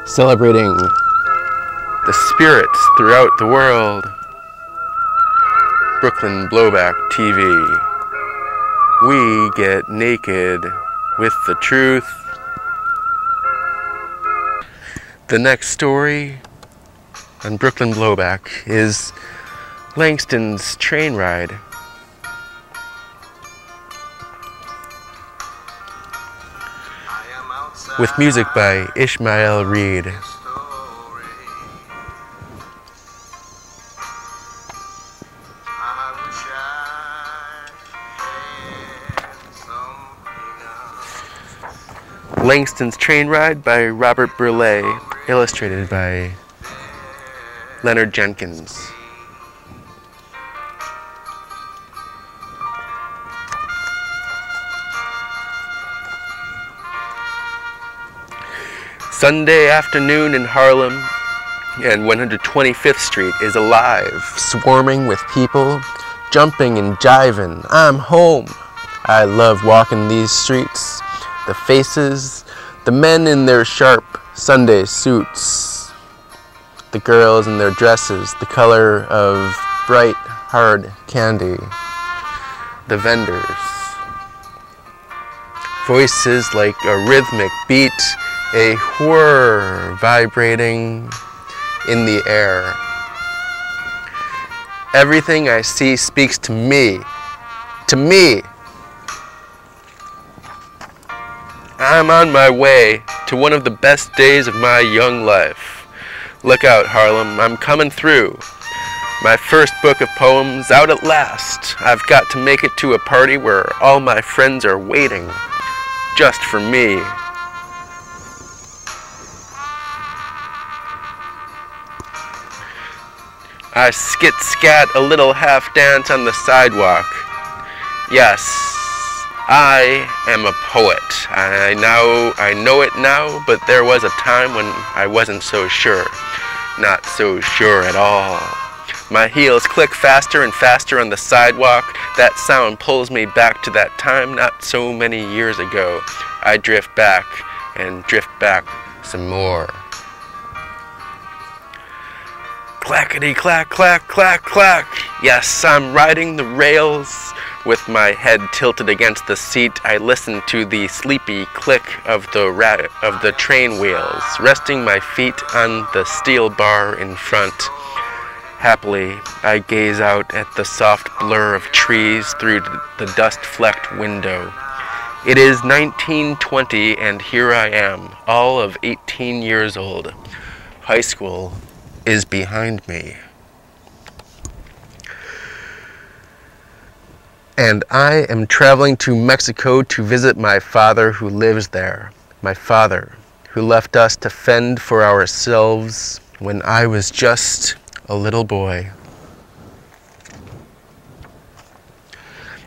celebrating the spirits throughout the world. Brooklyn Blowback TV. We get naked with the truth. The next story on Brooklyn Blowback is Langston's train ride. With music by Ishmael Reed. Langston's Train Ride by Robert Burleigh, illustrated by Leonard Jenkins. Sunday afternoon in Harlem, and 125th Street is alive, swarming with people, jumping and jiving. I'm home. I love walking these streets. The faces, the men in their sharp Sunday suits, the girls in their dresses, the color of bright, hard candy, the vendors. Voices like a rhythmic beat, a whir vibrating in the air. Everything I see speaks to me. To me. I'm on my way to one of the best days of my young life. Look out, Harlem, I'm coming through. My first book of poems out at last. I've got to make it to a party where all my friends are waiting, just for me. I skit-scat a little half-dance on the sidewalk. Yes, I am a poet. I know it now, but there was a time when I wasn't so sure. Not so sure at all. My heels click faster and faster on the sidewalk. That sound pulls me back to that time not so many years ago. I drift back and drift back some more. Clackety clack, clack, clack, clack. Yes, I'm riding the rails. With my head tilted against the seat, I listen to the sleepy click of the train wheels, resting my feet on the steel bar in front. Happily, I gaze out at the soft blur of trees through the dust-flecked window. It is 1920, and here I am, all of 18 years old. High school is behind me. And I am traveling to Mexico to visit my father who lives there. My father, who left us to fend for ourselves when I was just a little boy.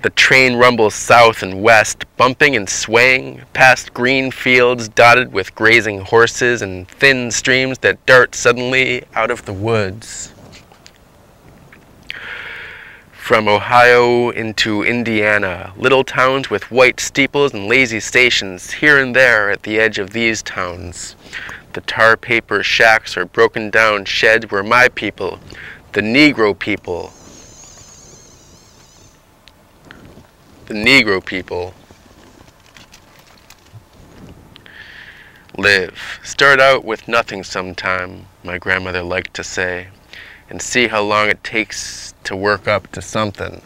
The train rumbles south and west, bumping and swaying, past green fields dotted with grazing horses and thin streams that dart suddenly out of the woods. From Ohio into Indiana, little towns with white steeples and lazy stations here and there at the edge of these towns. The tar paper shacks or broken down sheds where my people, the Negro people, live. Start out with nothing sometime, my grandmother liked to say, and see how long it takes to work up to something.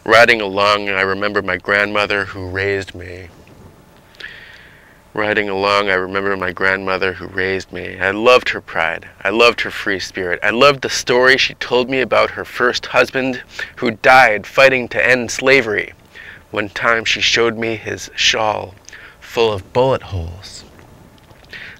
Riding along, I remember my grandmother who raised me. I loved her pride. I loved her free spirit. I loved the story she told me about her first husband who died fighting to end slavery. One time she showed me his shawl full of bullet holes.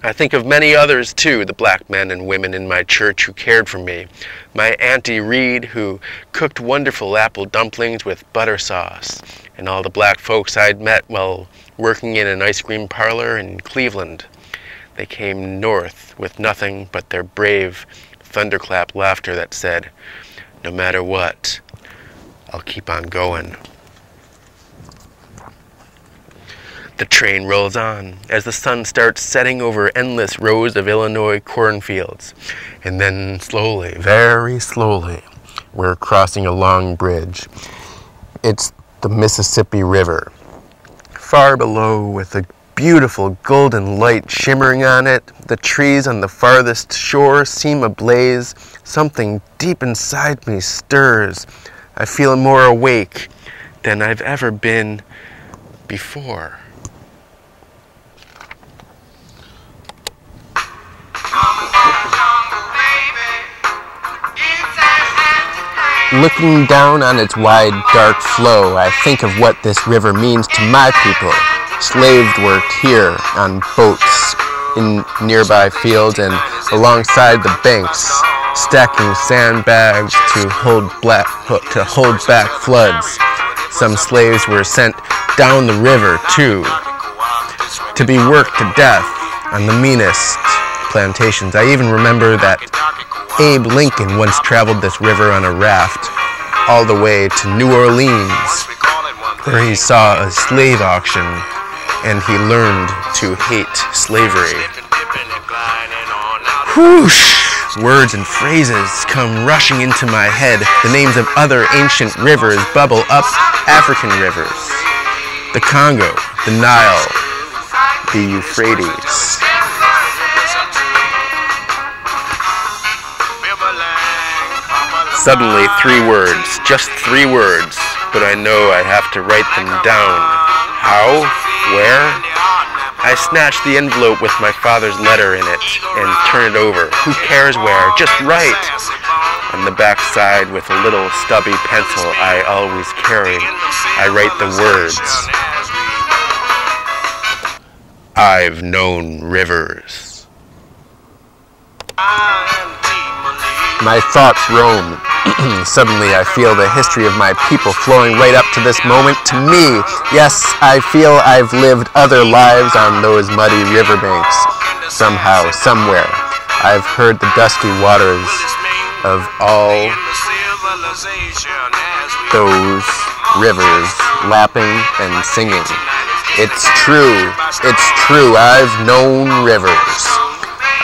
I think of many others too, the black men and women in my church who cared for me. My Auntie Reed, who cooked wonderful apple dumplings with butter sauce, and all the black folks I'd met while working in an ice cream parlor in Cleveland. They came north with nothing but their brave thunderclap laughter that said, "No matter what, I'll keep on going." The train rolls on as the sun starts setting over endless rows of Illinois cornfields. And then slowly, very slowly, we're crossing a long bridge. It's the Mississippi River. Far below, with a beautiful golden light shimmering on it, the trees on the farthest shore seem ablaze. Something deep inside me stirs. I feel more awake than I've ever been before. Looking down on its wide, dark flow, I think of what this river means to my people. Slaves worked here on boats in nearby fields and alongside the banks, stacking sandbags to hold back floods. Some slaves were sent down the river, too, to be worked to death on the meanest plantations. I even remember that Abe Lincoln once traveled this river on a raft all the way to New Orleans, where he saw a slave auction and he learned to hate slavery. Whoosh! Words and phrases come rushing into my head. The names of other ancient rivers bubble up. African rivers, the Congo, the Nile, the Euphrates. Suddenly, 3 words, just 3 words, but I know I have to write them down. How? Where? I snatch the envelope with my father's letter in it and turn it over. Who cares where? Just write! On the back side, with a little stubby pencil I always carry, I write the words. I've known rivers. My thoughts roam. Suddenly I feel the history of my people flowing right up to this moment to me. Yes, I feel I've lived other lives on those muddy riverbanks. Somehow, somewhere, I've heard the dusty waters of all those rivers lapping and singing. It's true, I've known rivers.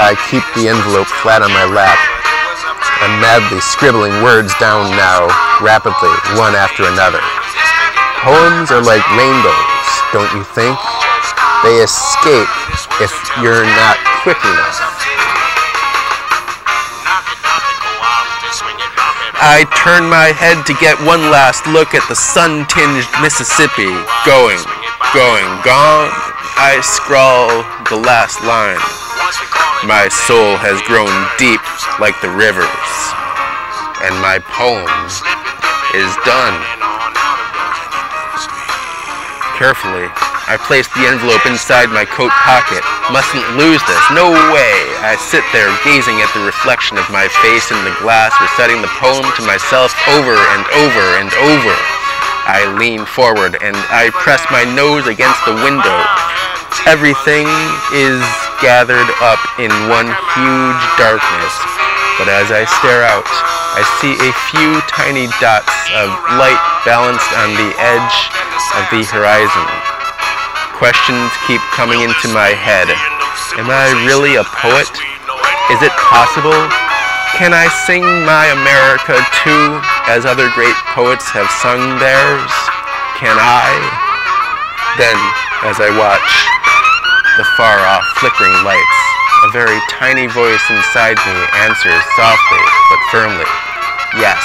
I keep the envelope flat on my lap. I'm madly scribbling words down now, rapidly, one after another. Poems are like rainbows, don't you think? They escape if you're not quick enough. I turn my head to get one last look at the sun-tinged Mississippi. Going, gone. I scrawl the last line. My soul has grown deep like the rivers, and my poem is done. Carefully, I place the envelope inside my coat pocket. Mustn't lose this. No way. I sit there gazing at the reflection of my face in the glass, reciting the poem to myself over and over and over. I lean forward and I press my nose against the window. Everything is gathered up in one huge darkness, but as I stare out, I see a few tiny dots of light balanced on the edge of the horizon. Questions keep coming into my head. Am I really a poet? Is it possible? Can I sing my America too, as other great poets have sung theirs? Can I? Then, as I watch the far-off flickering lights, a very tiny voice inside me answers softly but firmly. Yes,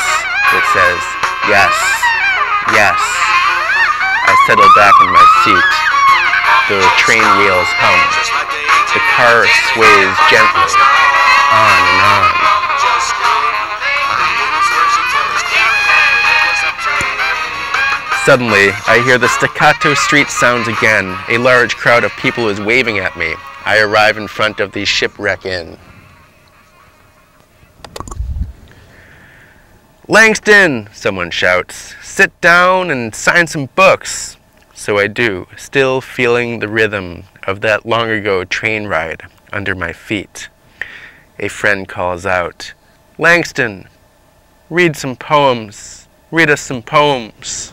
it says. Yes, yes. I settle back in my seat. The train wheels hum. The car sways gently, on and on. Suddenly, I hear the staccato street sounds again. A large crowd of people is waving at me. I arrive in front of the Shipwreck Inn. "Langston!" someone shouts. "Sit down and sign some books." So I do, still feeling the rhythm of that long-ago train ride under my feet. A friend calls out, "Langston, read some poems. Read us some poems."